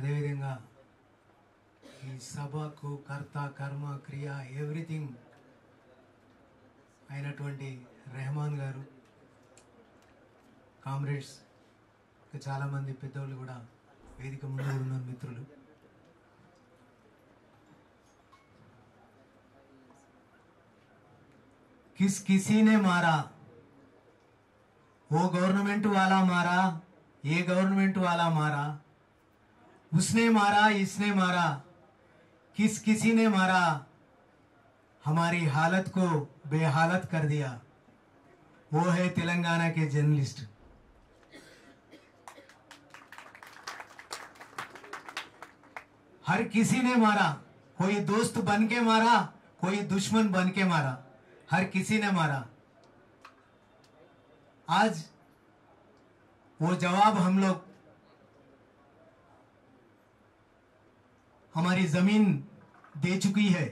అదేవిధంగా ఈ సభకు కర్త కర్మ క్రియ ఎవ్రీథింగ్ అయినటువంటి రెహమాన్ గారు, కామ్రేడ్స్, ఇంకా చాలామంది పెద్దవాళ్ళు కూడా వేదిక ముందు ఉన్న మిత్రులు, किसी ने मारा, वो गवर्नमेंट वाला मारा, ये गवर्नमेंट वाला मारा, उसने मारा इसने मारा, किसी ने मारा, हमारी हालत को बेहालत कर दिया, वो है तेलंगाना के जर्नलिस्ट। हर किसी ने मारा, कोई दोस्त बन के मारा, कोई दुश्मन बन के मारा, हर किसी ने मारा। आज वो जवाब हम लोग हमारी जमीन दे चुकी है।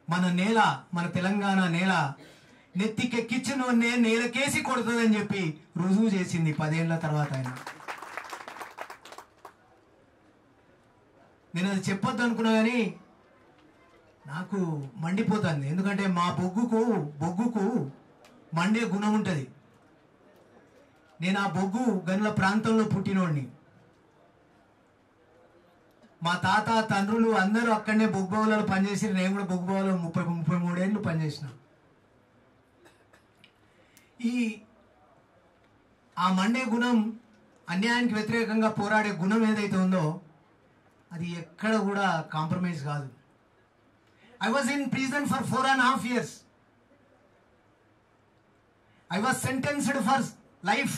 मन नेला, मन तेलंगाना नेला నెత్తికి కిచెన్ నేలకేసి కొడుతుందని చెప్పి రుజువు చేసింది 10 ఏళ్ల తర్వాత. ఆయన నేను అది చెప్పొద్దు అనుకున్నా కానీ నాకు మండిపోతుంది. ఎందుకంటే మా బొగ్గుకు మండే గుణం ఉంటుంది. నేను ఆ బొగ్గు గనుల ప్రాంతంలో పుట్టినోడిని. మా తాత తండ్రులు అందరూ అక్కడనే బొగ్గు బావులలో పనిచేసి, నేను కూడా బొగ్గు బావులో 33 ఏళ్ళు పనిచేసిన. ఆ మండే గుణం, అన్యాయానికి వ్యతిరేకంగా పోరాడే గుణం ఏదైతే ఉందో అది ఎక్కడ కూడా కాంప్రమైజ్ కాదు. I was in prison for 4.5 years. I was sentenced for life.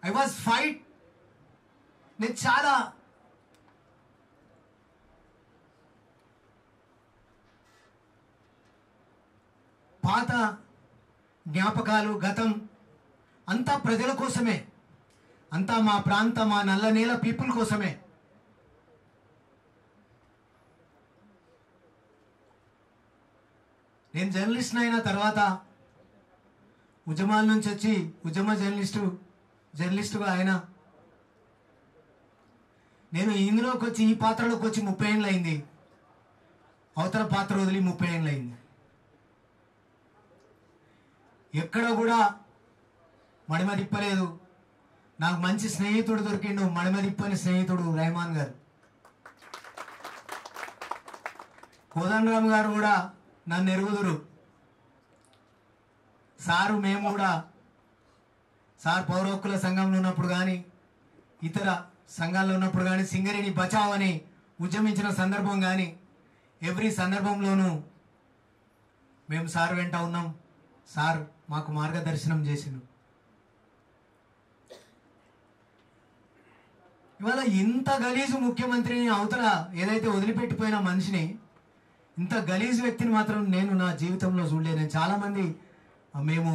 I was fight. నేను చాలా పాత జ్ఞాపకాలు, గతం అంతా ప్రజల కోసమే, అంతా మా ప్రాంత, మా నల్లనేల పీపుల్ కోసమే. నేను జర్నలిస్ట్ అయిన తర్వాత ఉద్యమాల నుంచి వచ్చి ఉద్యమ జర్నలిస్టుగా ఆయన నేను ఇందులోకి వచ్చి, ఈ పాత్రలోకి వచ్చి 30 ఏళ్ళు అయింది. అవతల పాత్ర వదిలి 30 ఏళ్ళు అయింది. ఎక్కడ కూడా మడిమ తిప్పలేదు. నాకు మంచి స్నేహితుడు దొరికిండు, మడిమ తిప్పని స్నేహితుడు రెహమాన్ గారు. కోదండరామ్ గారు కూడా నన్ను ఎరుగుదురు. సారు మేము కూడా సార్ పౌర హక్కుల సంఘంలో ఉన్నప్పుడు కానీ, ఇతర సంఘాల్లో ఉన్నప్పుడు కానీ, సింగరేణి బచావ్ అని ఉద్యమించిన సందర్భం కానీ, ఎవ్రీ సందర్భంలోనూ మేము సార్ వెంట ఉన్నాం. సార్ మాకు మార్గదర్శనం చేసిండు. ఇవాళ ఇంత గలీజు ముఖ్యమంత్రిని, అవతల ఏదైతే వదిలిపెట్టిపోయిన మనిషిని, ఇంత గలీజు వ్యక్తిని మాత్రం నేను నా జీవితంలో చూడలేదు. నేను చాలామంది, మేము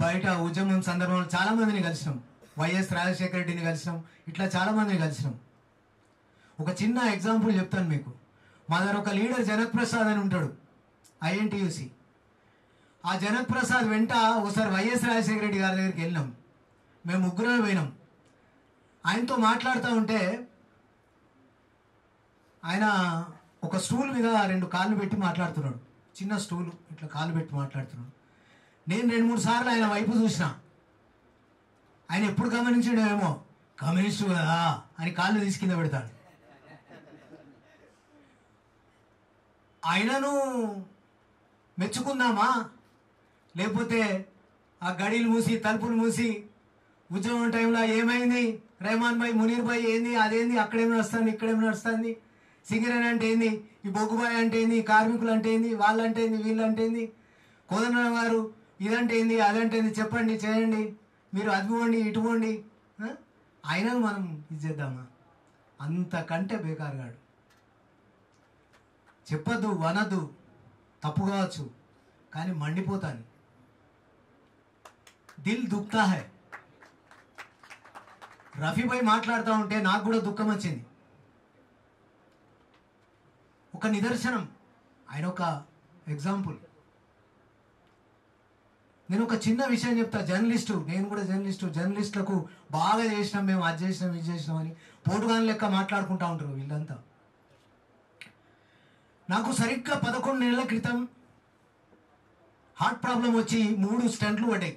బయట ఉద్యమం సందర్భంలో చాలామందిని కలిసినాం. వైఎస్ రాజశేఖర రెడ్డిని కలిసినాం, ఇట్లా చాలామందిని కలిసినాం. ఒక చిన్న ఎగ్జాంపుల్ చెప్తాను మీకు. మా దగ్గర ఒక లీడర్ జనక్ ప్రసాద్ అని ఉంటాడు, ఐఎన్టీయూసీ. ఆ జనక్ ప్రసాద్ వెంట ఒకసారి వైఎస్ రాజశేఖర రెడ్డి గారి దగ్గరికి వెళ్ళినాం. మేము ముగ్గురమే పోయినాం. ఆయనతో మాట్లాడుతూ ఉంటే ఆయన ఒక స్టూల్ మీద 2 కాళ్ళు పెట్టి మాట్లాడుతున్నాడు. చిన్న స్టూలు, ఇట్లా కాళ్ళు పెట్టి మాట్లాడుతున్నాడు. నేను 2-3 సార్లు ఆయన వైపు చూసిన. ఆయన ఎప్పుడు గమనించాడేమో, కమ్యూనిస్టు కదా అని కాళ్ళు తీసి కింద పెడతాడు. ఆయనను మెచ్చుకుందామా, లేకపోతే ఆ గడీలు మూసి తలుపులు మూసి ఉద్యమం టైంలో ఏమైంది, రెహమాన్ భాయ్, మునీర్ భాయ్ ఏంది, అదేంది, అక్కడేమి నడుస్తుంది, ఇక్కడేమి నడుస్తుంది, సింగరేణి అంటే ఏంది, ఈ బొగ్గుబాయ్ అంటే ఏంది, కార్మికులు అంటే ఏంది, వాళ్ళంటే ఏంది, వీళ్ళంటే ఏంది, కోదండరామ్ గారు ఇదంటే ఏంది, అదంటే ఏంది, చెప్పండి, చేయండి, మీరు అది పోండి, ఇటు పోండి. ఆయనను మనం ఇది చేద్దామా? అంతకంటే బేకారుగాడు. చెప్పద్దు, వనద్దు, తప్పు కావచ్చు, కానీ మండిపోతాను. దిల్ దుఃఖతా హై. రఫీభాయ్ మాట్లాడుతూ ఉంటే నాకు కూడా దుఃఖం వచ్చింది. ఒక నిదర్శనం, ఆయన ఒక ఎగ్జాంపుల్. నేను ఒక చిన్న విషయం చెప్తా. జర్నలిస్టు, నేను కూడా జర్నలిస్టులకు బాగా చేసినాం మేము, అది చేసినాం ఇది చేసినాం అని పోటుగాని లెక్క మాట్లాడుకుంటూ ఉంటారు వీళ్ళంతా. నాకు సరిగ్గా 11 నెలల క్రితం హార్ట్ ప్రాబ్లం వచ్చి 3 స్టంట్లు పడ్డాయి.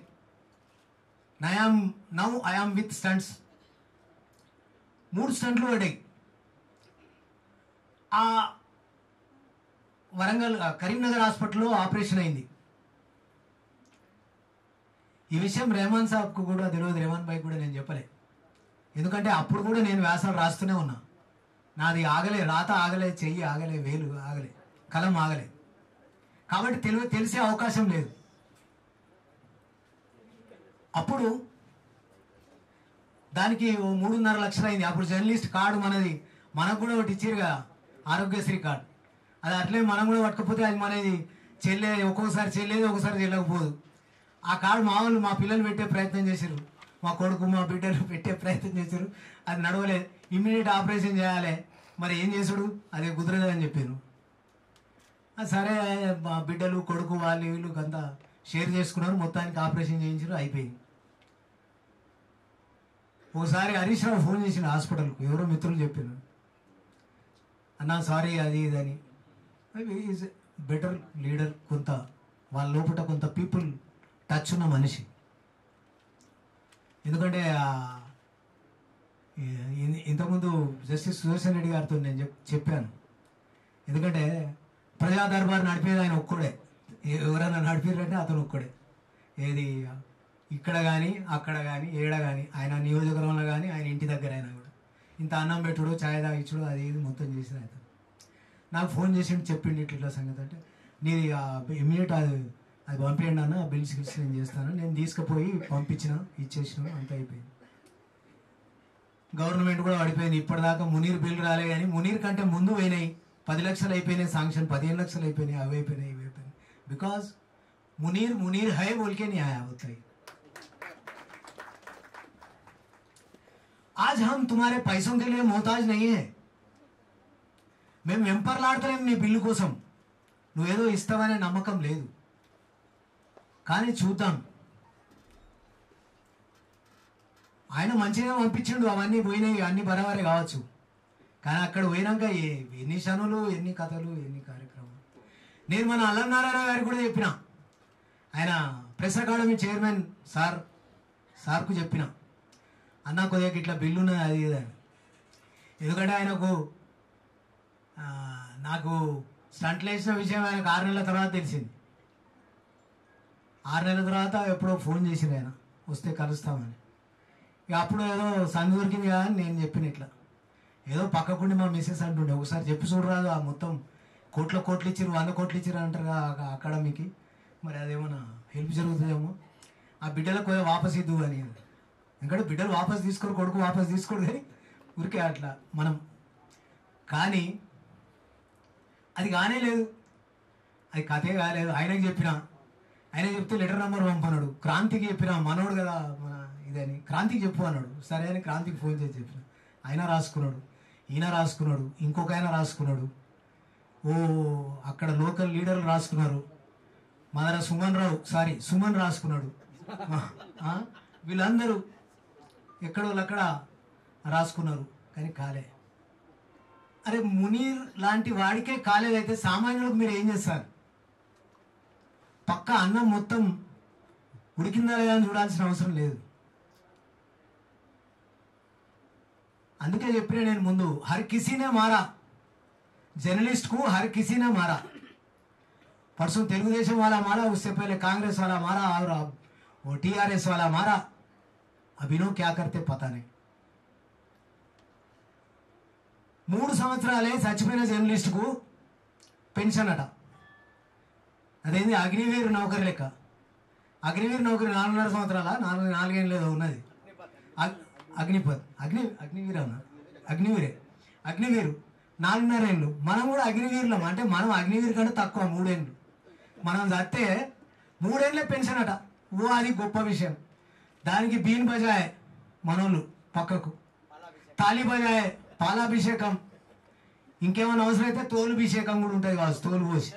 I am with stunts. 3 స్టంట్లు పడ్డాయి. ఆ వరంగల్ కరీంనగర్ హాస్పిటల్లో ఆపరేషన్ అయింది. ఈ విషయం రెహమాన్ సాబ్కు కూడా తెలియదు, రెహమాన్ భాయ్ కూడా నేను చెప్పలే. ఎందుకంటే అప్పుడు కూడా నేను వ్యాసాలు రాస్తూనే ఉన్నా. నాది ఆగలే, రాత ఆగలే, చెయ్యి ఆగలే, వేలు ఆగలే, కలం ఆగలే. కాబట్టి తెలిసే అవకాశం లేదు. అప్పుడు దానికి 3.5 లక్షలు అయింది. అప్పుడు జర్నలిస్ట్ కార్డు మనకు కూడా ఒకటి ఇచ్చిరుగా, ఆరోగ్యశ్రీ కార్డు. అది అట్లే మనం కూడా పట్టుకపోతే అది మనది ఒక్కొక్కసారి చెల్లేది, ఒక్కొక్కసారి చెల్లకపోదు. ఆ కార్డు మా పిల్లలు పెట్టే ప్రయత్నం చేశారు, మా కొడుకు మా బిడ్డలు పెట్టే ప్రయత్నం చేశారు. అది నడవలేదు. ఇమ్మీడియట్ ఆపరేషన్ చేయాలి, మరి ఏం చేసుడు, అది కుదరదని చెప్పాను. సరే మా బిడ్డలు కొడుకు వీళ్ళు అంతా షేర్ చేసుకున్నారు, మొత్తానికి ఆపరేషన్ చేయించారు, అయిపోయింది. ఒకసారి హరీష్ రావు ఫోన్ చేసిన హాస్పిటల్కు, ఎవరో మిత్రులు చెప్పారు, అన్నా సారీ అది ఇదని. ఈజ్ బెటర్ లీడర్, కొంత వాళ్ళ లోపల కొంత పీపుల్ టచ్ ఉన్న మనిషి. ఎందుకంటే ఇంతకుముందు జస్టిస్ సుదర్శన్ రెడ్డి గారితో నేను చెప్పాను. ఎందుకంటే ప్రజా దర్బార్ నడిపేది ఆయన ఒక్కడే, ఎవరైనా నడిపారంటే అతను ఒక్కడే. ఏది ఇక్కడ కానీ అక్కడ కానీ ఏడ కానీ, ఆయన నియోజకవర్గంలో కానీ ఆయన ఇంటి దగ్గర అయినా కూడా ఇంత అన్నం పెట్టుడు, ఛాయ్ తాగిచ్చుడు, అది ఇది మొత్తం చేసిన అతను. నాకు ఫోన్ చేసి చెప్పిండి ఇట్లా సంగతి. అంటే నీది ఇమ్మీడియట్ అది పంపేయండి అన్న, బిల్స్ నేను చేస్తాను. నేను తీసుకుపోయి పంపించిన, ఇచ్చేసిన, అంత అయిపోయింది. గవర్నమెంట్ కూడా పడిపోయింది. ఇప్పటిదాకా మునీర్ బిల్ రాలే, కానీ మునీర్ కంటే ముందు పోయినాయి. 10 లక్షలు అయిపోయినాయి శాంక్షన్, 15 లక్షలు అయిపోయినాయి, అవి అయిపోయినాయి, ఇవి అయిపోయినాయి. बिकॉज मुनीर है बोल के नहीं आया होता है. आज हम तुम्हारे पैसों के लिए मोहताज नहीं है. మేము వెంపర్లాడతలేం నీ బిల్లు కోసం, నువ్వేదో ఇస్తావనే నమ్మకం లేదు. కానీ చూద్దాం. ఆయన మంచిగా పంపించిండు, అవన్నీ పోయినాయి, అన్ని బరాబరే కావచ్చు. కానీ అక్కడ పోయినాక ఎన్ని శనులు, ఎన్ని కథలు, ఎన్ని కార్యక్రమాలు. నేను మన అల్లం నారాయణ గారికి కూడా చెప్పిన, ఆయన ప్రెస్ అకాడమీ చైర్మన్ సార్కు చెప్పిన, అన్న కొద్దిగా ఇట్లా బిల్లు ఉన్నది అది ఇదని. ఎందుకంటే ఆయనకు నాకు స్టంట్లు వేసిన విషయం ఆయనకు 6 నెలల తర్వాత తెలిసింది. 6 నెలల తర్వాత ఎప్పుడో ఫోన్ చేసింది ఆయన, వస్తే కలుస్తామని. ఇక అప్పుడు ఏదో సంధి దొరికింది కదా అని నేను చెప్పిన, ఇట్లా ఏదో పక్కకుండి మా మిస్సెస్ అంటుండే, ఒకసారి చెప్పి చూడరాదు, ఆ మొత్తం కోట్లు ఇచ్చిరు, 100 కోట్లు ఇచ్చిరు అంటారు అకాడమీకి, మరి అదేమన్నా హెల్ప్ జరుగుతుందేమో, ఆ బిడ్డలకు వాపస్ ఇద్దు అని. ఎందుకంటే బిడ్డలు వాపస్ తీసుకోరు, కొడుకు వాపస్ తీసుకోడు, కానీ ఊరికే అట్లా మనం. కానీ అది కానే లేదు, అది కథే కాలేదు. ఆయనకి చెప్పిన, ఆయన చెప్తే లెటర్ నెంబర్ పంపన్నాడు. క్రాంతికి చెప్పిన, మనోడు కదా మన ఇదని, క్రాంతికి చెప్పు అన్నాడు. సరే అని క్రాంతికి ఫోన్ చేసి చెప్పిన. ఆయన రాసుకున్నాడు, ఈయన రాసుకున్నాడు, ఇంకొక ఆయన రాసుకున్నాడు, అక్కడ లోకల్ లీడర్లు రాసుకున్నారు, మన సుమన్ రాసుకున్నాడు. వీళ్ళందరూ ఎక్కడోళ్ళక్కడ రాసుకున్నారు, కానీ కాలే. అరే మునీర్ లాంటి వాడికే కాలేదైతే సామాన్యులకు మీరు ఏం చేస్తారు? పక్క అన్నం మొత్తం ఉడికిందా లేదా అని చూడాల్సిన అవసరం లేదు. అందుకే చెప్పిన నేను ముందు, హర్ కిసీనే మారా, जर्नलिस्ट को हर किसी ने मारा. परसों तेलुगुदेशम वाला मारा, उससे पहले कांग्रेस वाला मारा, और अब वो टीआरएस वाला मारा. अब इन्हों क्या करते पता नहीं. 3 సంవత్సరాలే చచ్చిపోయిన జర్నలిస్ట్ కు పెన్షన్ అట. అదేంది అగ్నివీర్ నౌకరి లెక్క. అగ్నివీర్ నౌకరి 4.5 సంవత్సరాల 4 ఏళ్ళు లేదో ఉన్నది. అగ్నివీర్ అన్న, అగ్నివీరు 4.5 ఏళ్ళు. మనం కూడా అగ్నివీరులం, అంటే మనం అగ్నివీర్ కంటే తక్కువ 3 ఏళ్ళు. మనం చస్తే 3 ఏళ్ళే పెన్షన్ అట. అది గొప్ప విషయం. దానికి బీన్ బజాయ్ మనోళ్ళు పక్కకు, తాళి బజాయ్ పాలాభిషేకం, ఇంకేమైనా అవసరం అయితే తోలుభిషేకం కూడా ఉంటుంది కావచ్చు, తోలు పోసి.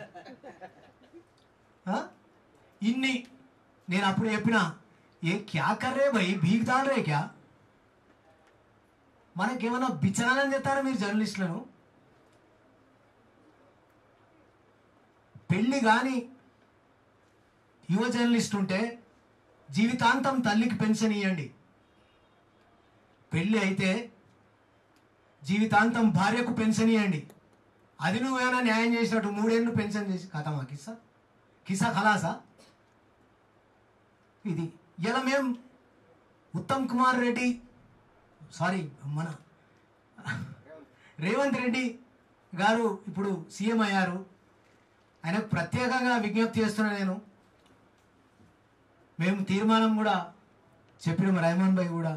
ఇన్ని నేను అప్పుడు చెప్పిన ఏ క్యా కర్రే భయ్ భీక్ దాల్ రే క్యా, మనకేమన్నా బిచ్చనాలని చెప్తారా మీరు జర్నలిస్టులను? పెళ్ళి కానీ యువ జర్నలిస్ట్ ఉంటే జీవితాంతం తల్లికి పెన్షన్ ఇవ్వండి. పెళ్ళి అయితే జీవితాంతం భార్యకు పెన్షన్ ఇవ్వండి. అది నువ్వేమైనా న్యాయం చేసినట్టు 3 ఏళ్ళు పెన్షన్ చేసి కథమా కిస్సా కిస్సా ఖలాసా? ఇది ఇలా మేము ఉత్తమ్ కుమార్ రెడ్డి సారీ మన రేవంత్ రెడ్డి గారు ఇప్పుడు సీఎం అయ్యారు. ఆయనకు ప్రత్యేకంగా విజ్ఞప్తి చేస్తున్నా నేను. మేము తీర్మానం కూడా చెప్పినాం, రైమాన్ భాయ్ కూడా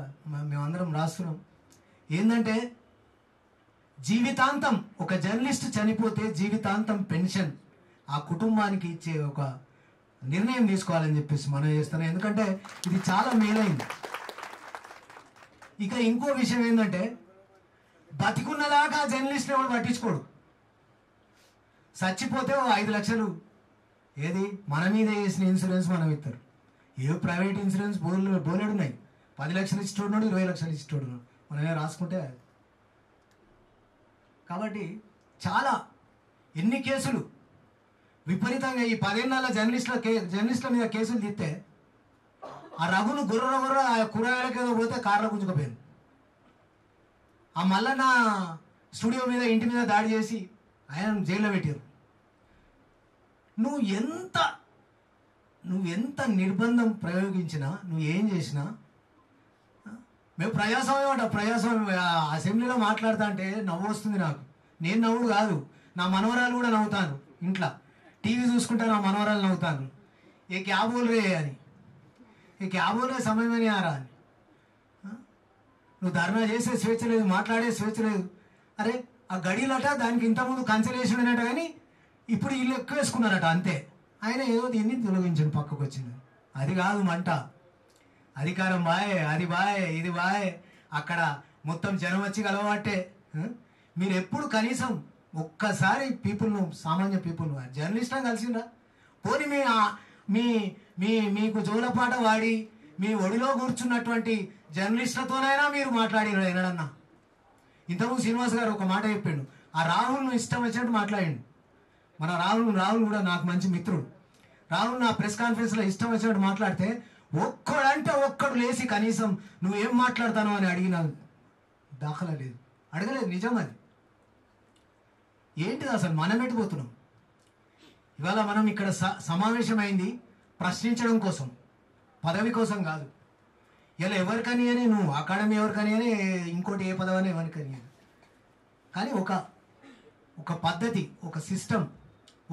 మేమందరం రాస్తున్నాం. ఏంటంటే జీవితాంతం ఒక జర్నలిస్ట్ చనిపోతే జీవితాంతం పెన్షన్ ఆ కుటుంబానికి ఇచ్చే ఒక నిర్ణయం తీసుకోవాలని చెప్పేసి మనం చేస్తున్నాం. ఎందుకంటే ఇది చాలా మేలైంది. ఇక ఇంకో విషయం ఏంటంటే బతికున్నదాకా జర్నలిస్ట్ ఎవరు పట్టించుకోడు. చచ్చిపోతే 5 లక్షలు ఏది మన మీద వేసిన ఇన్సూరెన్స్ మనం ఇస్తారు. ఏ ప్రైవేట్ ఇన్సూరెన్స్ బోలేడు ఉన్నాయి. 10 లక్షలు ఇచ్చేటోడు 20 లక్షలు ఇచ్చేటోడు మనమే రాసుకుంటే. కాబట్టి చాలా ఎన్ని కేసులు విపరీతంగా ఈ 10 ఏళ్ళ జర్నలిస్టుల మీద కేసులు తీస్తే ఆ రఘును గుర్ర కూరగాయలకి ఏదో పోతే కార్లో గుంజుకుపోయింది. ఆ మల్లన్న స్టూడియో మీద ఇంటి మీద దాడి చేసి ఆయన జైల్లో పెట్టారు. నువ్వు ఎంత నిర్బంధం ప్రయోగించినా నువ్వు ఏం చేసినా మేము ప్రజాస్వామ్యం అసెంబ్లీలో మాట్లాడుతా అంటే నవ్వు వస్తుంది నాకు. నేను నవ్వుడు కాదు, నా మనవరాలు కూడా నవ్వుతాను. ఇంట్లో టీవీ చూసుకుంటా నా మనవరాలు నవ్వుతాను. ఏ క్యా బోల్ రే అని, ఏ క్యా బోల్ రే సమయమని ఆరా అని. నువ్వు ధర్నా చేసే స్వేచ్ఛ లేదు, మాట్లాడే స్వేచ్ఛ లేదు. అరే ఆ గడిలట దానికి ఇంతకుముందు కన్సలేషన్ అనట, కానీ ఇప్పుడు వీళ్ళు ఎక్కువ వేసుకున్నారట అంతే. ఆయన ఏదో దీన్ని తొలగించండి పక్కకు వచ్చింది. అది కాదు మంట. అధికారం బాయ్, అది బాయ్, ఇది బాయ్, అక్కడ మొత్తం జనం వచ్చి కలవబట్టే. మీరు ఎప్పుడు కనీసం ఒక్కసారి పీపుల్ను, సామాన్య పీపుల్ను జర్నలిస్ట్లను కలిసిండ్రా? పోనీ మీకు జోలపాట వాడి మీ ఒడిలో కూర్చున్నటువంటి జర్నలిస్టులతోనైనా మీరు మాట్లాడిన ఎన్నడన్నా? ఇంతకుముందు శ్రీనివాస్ గారు ఒక మాట చెప్పిండు, ఆ రాహుల్ను ఇష్టం వచ్చినట్టు మాట్లాడిండు. మన రాహుల్ కూడా నాకు మంచి మిత్రుడు. రాహుల్ నా ప్రెస్ కాన్ఫరెన్స్లో ఇష్టం వచ్చినట్టు మాట్లాడితే ఒక్కడంటే ఒక్కడు లేచి కనీసం నువ్వేం మాట్లాడతాను అని అడిగిన దాఖలా లేదు, అడగలేదు. నిజం అది. ఏంటిది అసలు? మనం పెట్టిపోతున్నాం. ఇవాళ మనం ఇక్కడ సమావేశమైంది ప్రశ్నించడం కోసం, పదవి కోసం కాదు. ఇలా ఎవరికని అని నువ్వు అకాడమీ ఎవరికని అని ఇంకోటి ఏ పదవి అని ఎవరికని అని, కానీ ఒక పద్ధతి, ఒక సిస్టమ్,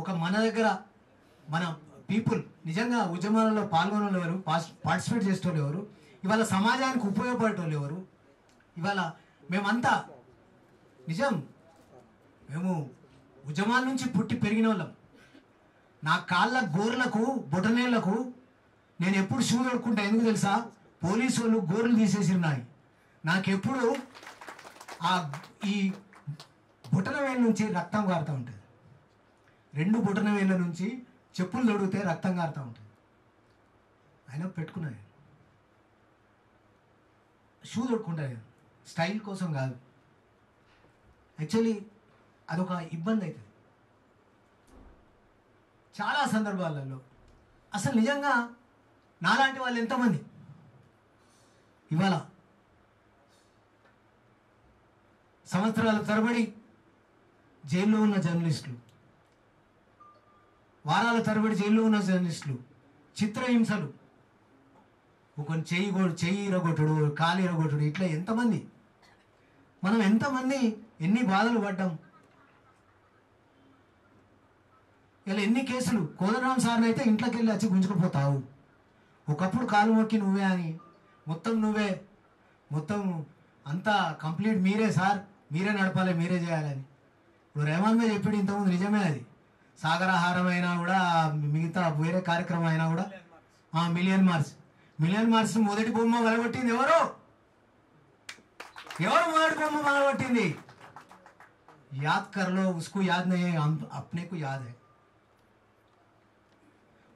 ఒక మన దగ్గర మన పీపుల్ నిజంగా ఉద్యమాలలో పాల్గొనే ఎవరు, పార్టిసిపేట్ చేసేటోళ్ళు ఎవరు, ఇవాళ సమాజానికి ఉపయోగపడేటోళ్ళు ఎవరు? ఇవాళ మేమంతా నిజం మేము ఉద్యమాల నుంచి పుట్టి పెరిగిన వాళ్ళం. నా కాళ్ళ గోర్లకు బొటనేళ్లకు నేను ఎప్పుడు షూ తొడుక్కుంటా. ఎందుకు తెలుసా? పోలీసు వాళ్ళు గోర్లు తీసేసినాయి. నాకెప్పుడు ఈ బొటన వేళ్ళ నుంచి రక్తం కారుతూ ఉంటుంది. 2 బొటన వేళ్ళ నుంచి చెప్పులు తొడిగితే రక్తం కారుతూ ఉంటుంది. అయినా పెట్టుకున్నాను. షూ తొడుక్కుంటాను స్టైల్ కోసం కాదు. యాక్చువల్లీ అదొక ఇబ్బంది అవుతుంది చాలా సందర్భాలలో. అసలు నిజంగా నాలాంటి వాళ్ళు ఎంతమంది ఇవాళ సంవత్సరాల తరబడి జైల్లో ఉన్న జర్నలిస్టులు, వారాల తరబడి జైల్లో ఉన్న జర్నలిస్టులు, చిత్రహింసలు, ఒక చెయ్యి ఇరగొట్టుడు, కాలు ఇరగొట్టుడు, ఇట్లా ఎంతమంది, మనం ఎంతమంది ఎన్ని బాధలు పడ్డాం. ఇలా ఎన్ని కేసులు. కోదండరాం సార్ని అయితే ఇంట్లోకి వెళ్ళి వచ్చి గుంజుకుపోతావు. ఒకప్పుడు కాలు మొక్కి నువ్వే అని, మొత్తం నువ్వే, మొత్తం అంతా కంప్లీట్ మీరే సార్, మీరే నడపాలి, మీరే చేయాలని. ఇప్పుడు రెహమాన్ మీద చెప్పాడు ఇంతకుముందు, నిజమే అది. సాగరహారం అయినా కూడా, మిగతా వేరే కార్యక్రమం అయినా కూడా మిలియన్ మార్చ్ మొదటి బొమ్మ వలగొట్టింది ఎవరు మొదటి బొమ్మ వలగొట్టింది? याद कर लो, उसको याद नहीं है, हम अपने को याद है.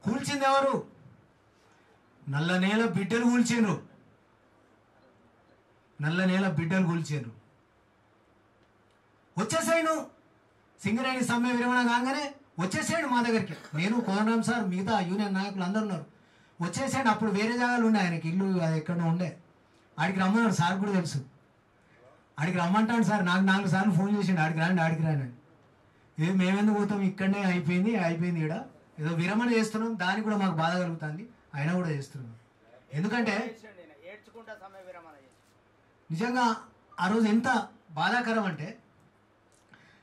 కూల్చింది ఎవరు? నల్ల నేల బిడ్డలు కూల్చేరు, నల్ల నేల బిడ్డలు కూల్చేరు. వచ్చేసాను సింగరేణి సమ్మె విరమణ కాగానే వచ్చేసాడు మా దగ్గరికి. నేను కోనరాం సార్ మిగతా యూనియన్ నాయకులు అందరు ఉన్నారు. వచ్చేసాడు. అప్పుడు వేరే జాగాలు ఉండే, ఆయనకి ఇల్లు అది ఎక్కడో ఉండే. ఆడికి రమ్మన్నాడు, సార్ కూడా తెలుసు. ఆడికి రమ్మంటాడు సార్. నాకు 4 సార్లు ఫోన్ చేసిండు, ఆడికి రాని. మేమెందుకు పోతాం, ఇక్కడనే అయిపోయింది ఇక్కడ ఏదో విరమణ చేస్తున్నాం, దానికి కూడా మాకు బాధ కలుగుతుంది, అయినా కూడా చేస్తున్నాం. ఎందుకంటే నిజంగా ఆ రోజు ఎంత బాధాకరం అంటే,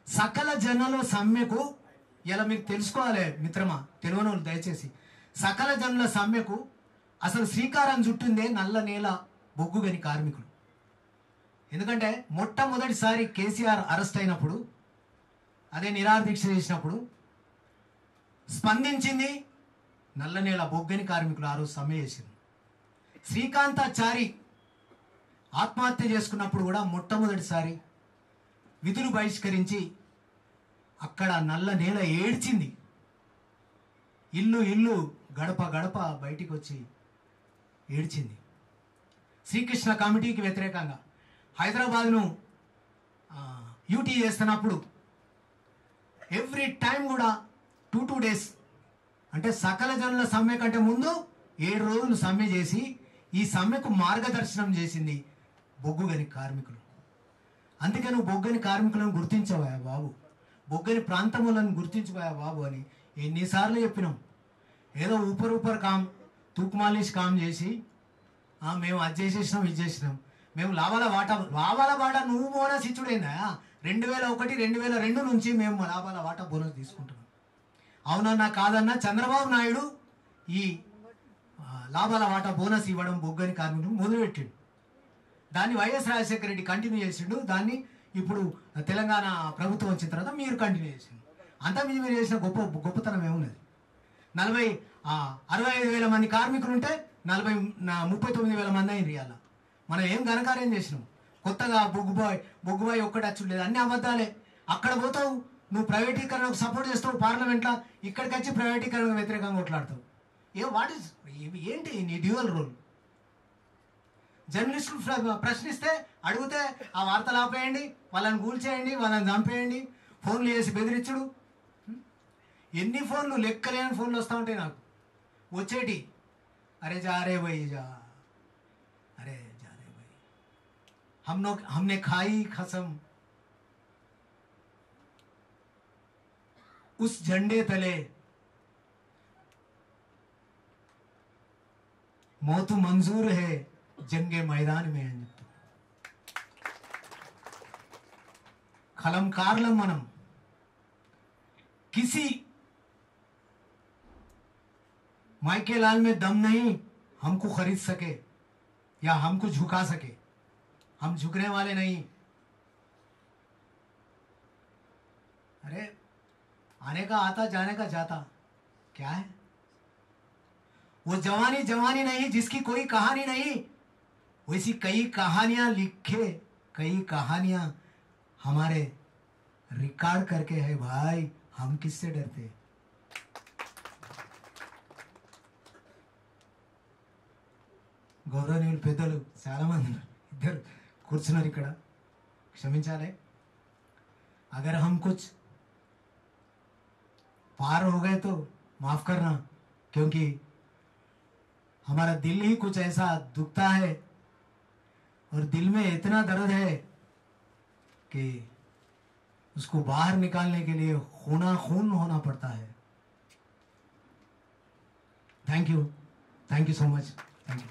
సకల జనుల సమ్మెకు, ఇలా మీకు తెలుసుకోవాలి మిత్రమా, తెలియని వాళ్ళు దయచేసి, సకల జనుల సమ్మెకు అసలు శ్రీకారం చుట్టిందే నల్ల నేల బొగ్గు గని కార్మికులు. ఎందుకంటే మొట్టమొదటిసారి కేసీఆర్ అరెస్ట్ అయినప్పుడు, అదే నిరాహార దీక్ష చేసినప్పుడు స్పందించింది నల్ల నేల బొగ్గని కార్మికులు. ఆ రోజు సమ్మె చేసింది. శ్రీకాంతాచారి ఆత్మహత్య చేసుకున్నప్పుడు కూడా మొట్టమొదటిసారి విధులు బహిష్కరించి అక్కడ నల్ల నేల ఏడ్చింది. ఇల్లు గడప గడప బయటికి వచ్చి ఏడ్చింది. శ్రీకృష్ణ కమిటీకి వ్యతిరేకంగా హైదరాబాద్ను యూటీ చేస్తున్నప్పుడు ఎవ్రీ టైం కూడా 2 days అంటే సకల జనుల సమ్మె కంటే ముందు 7 రోజులు సమ్మె చేసి ఈ సమ్మెకు మార్గదర్శనం చేసింది బొగ్గు గని కార్మికులు. అందుకే నువ్వు బొగ్గని కార్మికులను గుర్తించవా బాబు, బొగ్గని ప్రాంతములను గుర్తించబోయా బాబు అని ఎన్నిసార్లు చెప్పినాం. ఏదో ఊపర్ కామ్ తూకుమాలిష్ కామ్ చేసి మేము అది చేసేసినాం ఇది చేసినాం, మేము లాభాల వాటా నువ్వు బోనస్ ఇచ్చుడైందా? 2001 2002 నుంచి మేము లాభాల వాటా బోనస్ తీసుకుంటున్నాం. అవునన్నా కాదన్నా చంద్రబాబు నాయుడు ఈ లాభాల వాటా బోనస్ ఇవ్వడం బొగ్గని కార్మికులు మొదలుపెట్టిండు. దాన్ని వైఎస్ రాజశేఖర రెడ్డి కంటిన్యూ చేసిండు. దాన్ని ఇప్పుడు తెలంగాణ ప్రభుత్వం వచ్చిన తర్వాత మీరు కంటిన్యూ చేసిండు. అంతా మీరు చేసిన గొప్పతనం ఏమున్నది? 65,000 మంది కార్మికులు ఉంటే 39,000 మంది అయింది. ఇవాళ మనం ఏం ఘనకార్యం చేసినాం? కొత్తగా బొగ్గుబాయ్ ఒక్కటి వచ్చులేదు, అన్ని అబద్ధాలే. అక్కడ పోతావు నువ్వు ప్రైవేటీకరణకు సపోర్ట్ చేస్తావు పార్లమెంట్లో, ఇక్కడికి వచ్చి ప్రైవేటీకరణకు వ్యతిరేకంగా కొట్లాడతావు. ఏంటి నీ డ్యూయల్ రోల్? జర్నలిస్టులు ప్రశ్నిస్తే అడిగితే ఆ వార్తలు ఆపేయండి, వాళ్ళని కూల్చేయండి, వాళ్ళని చంపేయండి, ఫోన్లు చేసి బెదిరించుడు. ఎన్ని ఫోన్లు, లెక్కలేని ఫోన్లు వస్తూ ఉంటాయి నాకు వచ్చేటి. అరే जा रे भाई जा रे भाई हमने खाई कसम उस झंडे तले मौत मंजूर है जंगे मैदान में అని చెప్తాం. కలంకారులం మనం. किसी माइके लाल में दम नहीं हमको खरीद सके या हमको झुका सके, हम झुकने वाले नहीं. अरे आने का आता जाने का जाता क्या है? वो जवानी नहीं जिसकी कोई कहानी नहीं, वैसी कई कहानियां लिखे, कई कहानियां हमारे रिकॉर्ड करके है भाई. हम किससे डरते? గౌరవనీయులు పెద్దలు చాలామంది ఉన్నారు, ఇద్దరు కూర్చున్నారు ఇక్కడ, క్షమించాలి. अगर हम कुछ पार हो गए तो माफ करना, क्योंकि हमारा दिल ही कुछ ऐसा दुखता है और दिल में इतना दर्द है कि उसको बाहर निकालने के लिए खून होना पड़ता है. Thank you so much. Thank you.